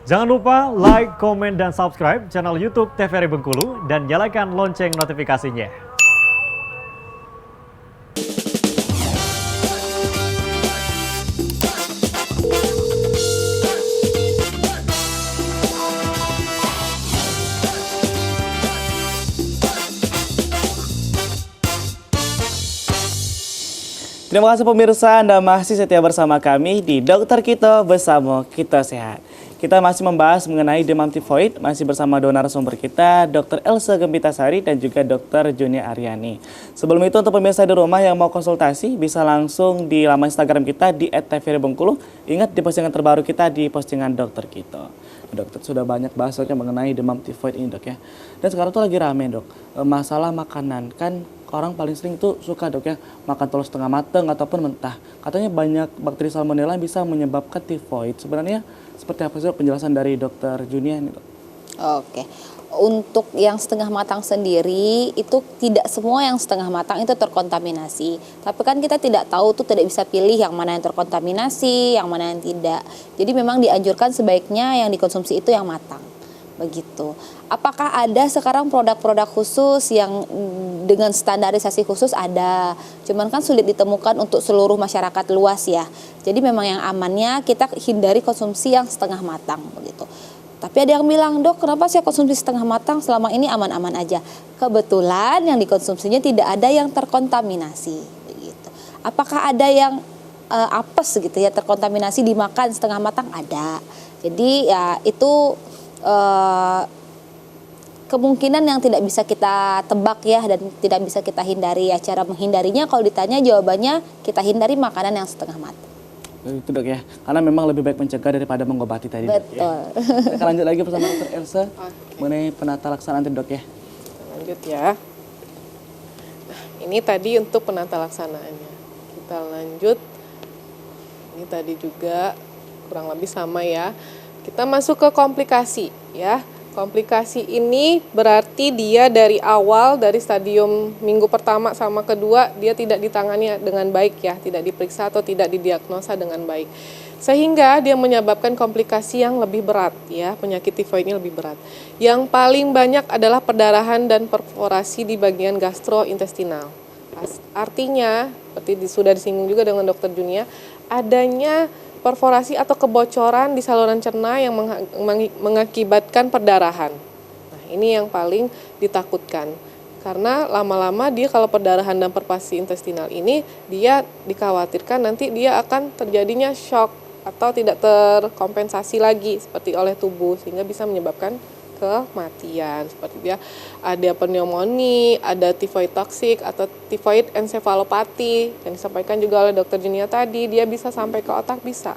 Jangan lupa like, komen, dan subscribe channel YouTube TVRI Bengkulu dan nyalakan lonceng notifikasinya. Terima kasih pemirsa, Anda masih setia bersama kami di Dokter Kita Bersama Kita Sehat. Kita masih membahas mengenai demam tifoid, masih bersama narasumber kita, Dr. Elsa Gembitasari dan juga Dr. Junia Aryani. Sebelum itu untuk pemirsa di rumah yang mau konsultasi, bisa langsung di laman Instagram kita di @tvri_bengkulu. Ingat di postingan terbaru kita di postingan Dokter Kita. Dokter sudah banyak bahas mengenai demam tifoid ini dok ya. Dan sekarang tuh lagi rame dok, masalah makanan. Kan orang paling sering itu suka dok ya, makan telur setengah mateng ataupun mentah. Katanya banyak bakteri salmonella yang bisa menyebabkan tifoid. Sebenarnya seperti apa sih dok penjelasan dari dokter Junia ini dok? Oke, untuk yang setengah matang sendiri itu tidak semua yang setengah matang itu terkontaminasi. Tapi kan kita tidak tahu tuh, tidak bisa pilih yang mana yang terkontaminasi, yang mana yang tidak. Jadi memang dianjurkan sebaiknya yang dikonsumsi itu yang matang. Begitu. Apakah ada sekarang produk-produk khusus yang dengan standarisasi khusus? Ada. Cuman kan sulit ditemukan untuk seluruh masyarakat luas ya. Jadi memang yang amannya kita hindari konsumsi yang setengah matang begitu. Tapi ada yang bilang, dok kenapa saya konsumsi setengah matang selama ini aman-aman aja? Kebetulan yang dikonsumsinya tidak ada yang terkontaminasi begitu. Apakah ada yang apes gitu ya terkontaminasi dimakan setengah matang? Ada. Jadi ya itu kemungkinan yang tidak bisa kita tebak ya dan tidak bisa kita hindari ya. Cara menghindarinya kalau ditanya jawabannya kita hindari makanan yang setengah matang. Itu dok ya, karena memang lebih baik mencegah daripada mengobati tadi. Betul. Dok, ya. Kita lanjut lagi bersama Dr. Elsa mengenai penata laksanaan dok ya. Lanjut ya. Nah, ini tadi untuk penata laksanaannya. Kita lanjut. Ini tadi juga kurang lebih sama ya. Kita masuk ke komplikasi ya. Komplikasi ini berarti dia dari awal, dari stadium minggu pertama sama kedua, dia tidak ditangani dengan baik ya, tidak diperiksa atau tidak didiagnosa dengan baik. Sehingga dia menyebabkan komplikasi yang lebih berat ya, penyakit tifoid ini lebih berat. Yang paling banyak adalah perdarahan dan perforasi di bagian gastrointestinal. Artinya, seperti sudah disinggung juga dengan Dr. Junia, adanya perforasi atau kebocoran di saluran cerna yang mengakibatkan perdarahan. Nah, ini yang paling ditakutkan. Karena lama-lama dia kalau perdarahan dan perforasi intestinal ini, dia dikhawatirkan nanti dia akan terjadinya shock atau tidak terkompensasi lagi seperti oleh tubuh sehingga bisa menyebabkan kematian. Seperti dia ada pneumonia, ada tifoid toksik atau tifoid encephalopathy yang disampaikan juga oleh Dr. Junia tadi, dia bisa sampai ke otak bisa.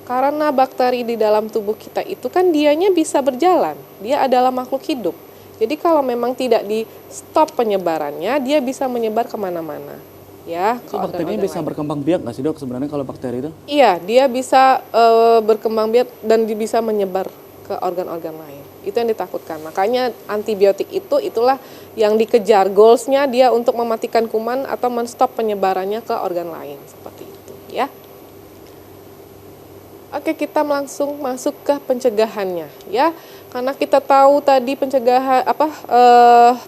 Karena bakteri di dalam tubuh kita itu kan dianya bisa berjalan, dia adalah makhluk hidup. Jadi kalau memang tidak di stop penyebarannya, dia bisa menyebar kemana-mana. Ya, So, bakteri ini bisa berkembang biak nggak sih dok sebenarnya kalau bakteri itu? Iya, dia bisa berkembang biak dan bisa menyebar ke organ-organ lain. Itu yang ditakutkan. Makanya antibiotik itulah yang dikejar. Goalsnya dia untuk mematikan kuman atau menstop penyebarannya ke organ lain. Seperti itu ya. Oke, kita langsung masuk ke pencegahannya ya. Karena kita tahu tadi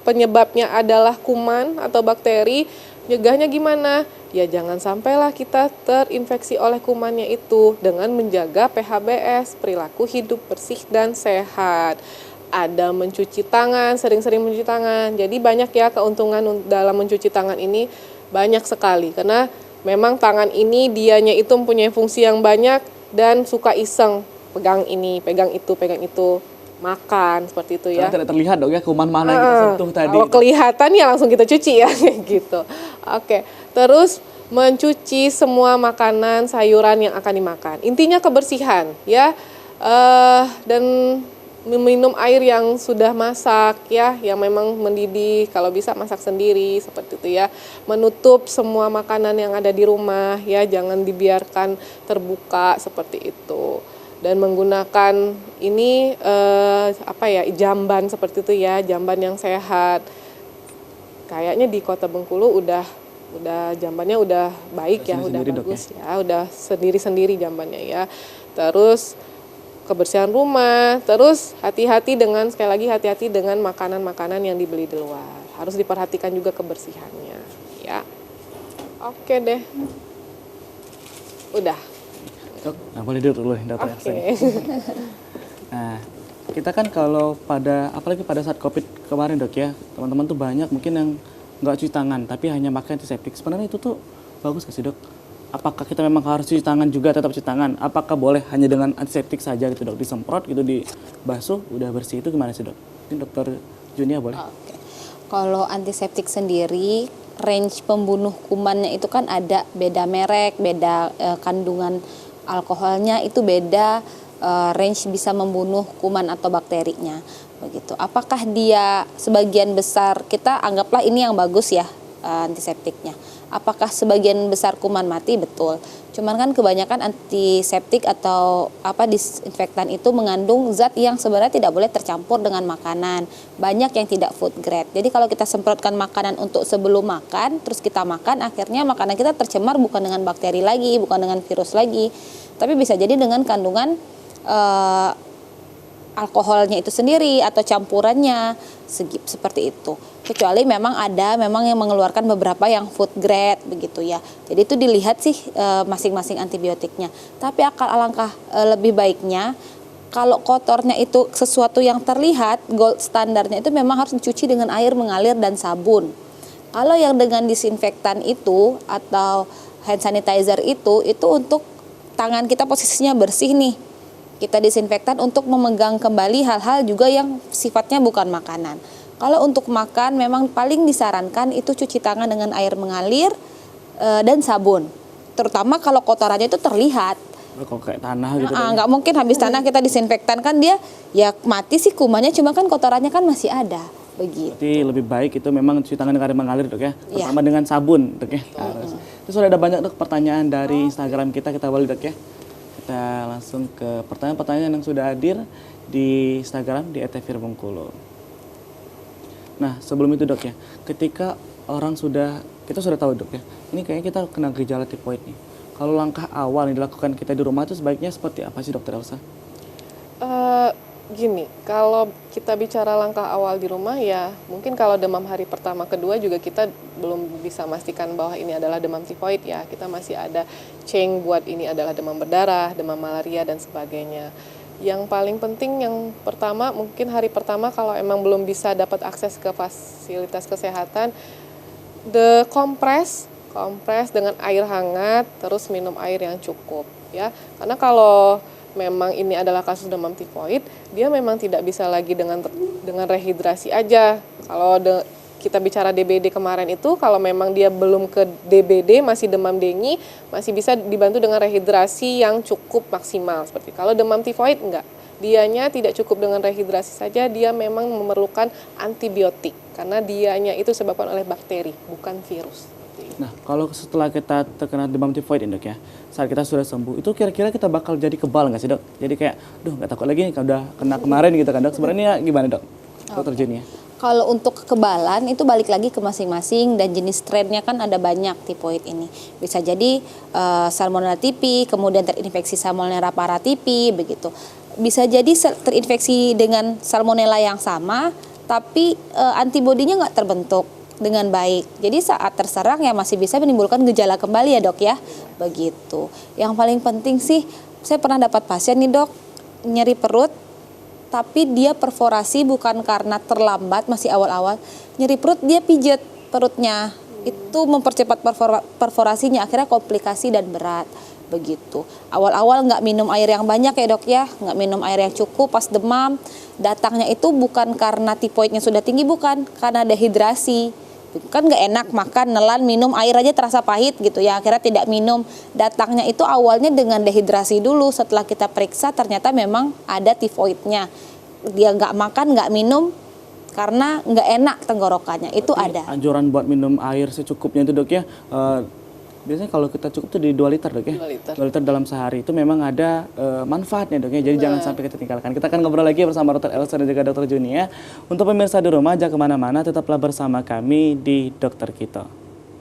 penyebabnya adalah kuman atau bakteri. Cegahnya gimana? Ya jangan sampailah kita terinfeksi oleh kumannya itu dengan menjaga PHBS, perilaku hidup bersih dan sehat. Ada mencuci tangan, sering-sering mencuci tangan. Jadi banyak ya keuntungan dalam mencuci tangan ini, banyak sekali. Karena memang tangan ini dianya itu mempunyai fungsi yang banyak dan suka iseng. Pegang ini, pegang itu. Makan seperti itu ya. Karena tidak terlihat dok ya kuman mana yang kita sentuh tadi. Kalau kelihatan ya langsung kita cuci ya gitu. Oke. Terus mencuci semua makanan, sayuran yang akan dimakan. Intinya kebersihan ya. Dan minum air yang sudah masak ya, yang memang mendidih, kalau bisa masak sendiri seperti itu ya. Menutup semua makanan yang ada di rumah ya, jangan dibiarkan terbuka seperti itu. Dan menggunakan ini jamban seperti itu ya, jamban yang sehat. Kayaknya di Kota Bengkulu udah jambannya udah baik ya, udah bagus ya, udah sendiri-sendiri jambannya ya. Terus kebersihan rumah, terus hati-hati dengan, sekali lagi hati-hati dengan makanan-makanan yang dibeli di luar. Harus diperhatikan juga kebersihannya, ya. Oke deh. Udah. Dok, nah boleh duduk dulu nih dokter Elsa. Oke. Nah, kita kan kalau apalagi pada saat COVID kemarin dok ya, teman-teman tuh banyak mungkin yang nggak cuci tangan, tapi hanya pakai antiseptik. Sebenarnya itu tuh bagus nggak sih dok? Apakah kita memang harus cuci tangan juga, tetap cuci tangan? Apakah boleh hanya dengan antiseptik saja gitu dok, disemprot gitu, dibasuh, udah bersih, itu gimana sih dok? Ini dokter Junia boleh? Oke. Kalau antiseptik sendiri, range pembunuh kumannya itu kan ada beda merek, beda kandungan alkoholnya itu beda, range bisa membunuh kuman atau bakterinya. Begitu. Apakah dia sebagian besar, kita anggaplah ini yang bagus ya antiseptiknya. Apakah sebagian besar kuman mati? Betul. Cuman kan kebanyakan antiseptik atau disinfektan itu mengandung zat yang sebenarnya tidak boleh tercampur dengan makanan. Banyak yang tidak food grade. Jadi kalau kita semprotkan makanan untuk sebelum makan, terus kita makan, akhirnya makanan kita tercemar bukan dengan bakteri lagi, bukan dengan virus lagi, tapi bisa jadi dengan kandungan alkoholnya itu sendiri atau campurannya seperti itu. Kecuali memang yang mengeluarkan beberapa yang food grade begitu ya. Jadi itu dilihat sih masing-masing antibiotiknya. Tapi alangkah lebih baiknya kalau kotornya itu sesuatu yang terlihat, gold standarnya itu memang harus dicuci dengan air mengalir dan sabun. Kalau yang dengan disinfektan itu atau hand sanitizer itu untuk tangan kita posisinya bersih nih. Kita disinfektan untuk memegang kembali hal-hal juga yang sifatnya bukan makanan. Kalau untuk makan memang paling disarankan itu cuci tangan dengan air mengalir dan sabun. Terutama kalau kotorannya itu terlihat. Kalau kayak tanah gitu. Nggak mungkin habis tanah kita disinfektan, kan dia ya mati sih kumannya, cuma kan kotorannya kan masih ada. Begitu. Berarti lebih baik itu memang cuci tangan dengan air mengalir dok ya. Terutama dengan sabun dok ya. Terus sudah ada banyak dok pertanyaan dari Instagram kita boleh dok ya. Kita langsung ke pertanyaan-pertanyaan yang sudah hadir di Instagram di @tfrbengkulu. Nah sebelum itu dok ya, ketika kita sudah tahu dok ya, ini kayaknya kita kena gejala tifoid nih. Kalau langkah awal yang dilakukan kita di rumah itu sebaiknya seperti apa sih dokter Elsa? Gini, kalau kita bicara langkah awal di rumah ya, mungkin kalau demam hari pertama, kedua juga kita belum bisa memastikan bahwa ini adalah demam tifoid ya. Kita masih ada ceng buat ini adalah demam berdarah, demam malaria dan sebagainya. Yang paling penting yang pertama, mungkin hari pertama kalau emang belum bisa dapat akses ke fasilitas kesehatan, kompres dengan air hangat, terus minum air yang cukup ya. Karena kalau memang ini adalah kasus demam tifoid, dia memang tidak bisa lagi dengan rehidrasi aja. Kalau kita bicara DBD kemarin itu, kalau memang dia belum ke DBD, masih demam dengi, masih bisa dibantu dengan rehidrasi yang cukup maksimal. Seperti kalau demam tifoid enggak, dianya tidak cukup dengan rehidrasi saja, dia memang memerlukan antibiotik karena dianya itu disebabkan oleh bakteri, bukan virus. Nah, kalau setelah kita terkena demam tifoid dok ya, saat kita sudah sembuh, itu kira-kira kita bakal jadi kebal nggak sih dok? Jadi kayak, nggak takut lagi nih, kalau udah kena kemarin gitu kan dok. Sebenarnya gimana dok? Dokter Junia? Kalau untuk kekebalan itu balik lagi ke masing-masing dan jenis strainnya kan ada banyak tifoid ini. Bisa jadi Salmonella typhi, kemudian terinfeksi Salmonella paratyphi begitu. Bisa jadi terinfeksi dengan Salmonella yang sama, tapi antibodinya nggak terbentuk dengan baik. Jadi saat terserang ya masih bisa menimbulkan gejala kembali ya dok ya. Begitu. Yang paling penting sih, saya pernah dapat pasien nih dok, nyeri perut, tapi dia perforasi bukan karena terlambat, masih awal-awal. Nyeri perut, dia pijet perutnya. Itu mempercepat perforasinya, akhirnya komplikasi dan berat. Begitu. Awal-awal nggak minum air yang banyak ya dok ya, nggak minum air yang cukup pas demam. Datangnya itu bukan karena tifoidnya sudah tinggi, bukan, karena dehidrasi. Kan nggak enak makan, nelan, minum air aja terasa pahit gitu ya, akhirnya tidak minum. Datangnya itu awalnya dengan dehidrasi dulu, setelah kita periksa ternyata memang ada tifoidnya. Dia nggak makan, nggak minum karena nggak enak tenggorokannya. Itu ada. Anjuran buat minum air secukupnya itu dok ya, biasanya kalau kita cukup tuh di 2 liter dok ya. 2 liter dalam sehari itu memang ada manfaatnya dok ya. Jadi jangan sampai kita tinggalkan. Kita akan ngobrol lagi bersama Dr. Elsa dan juga Dr. Junia. Untuk pemirsa di rumah, jangan kemana-mana, tetaplah bersama kami di Dokter Kito.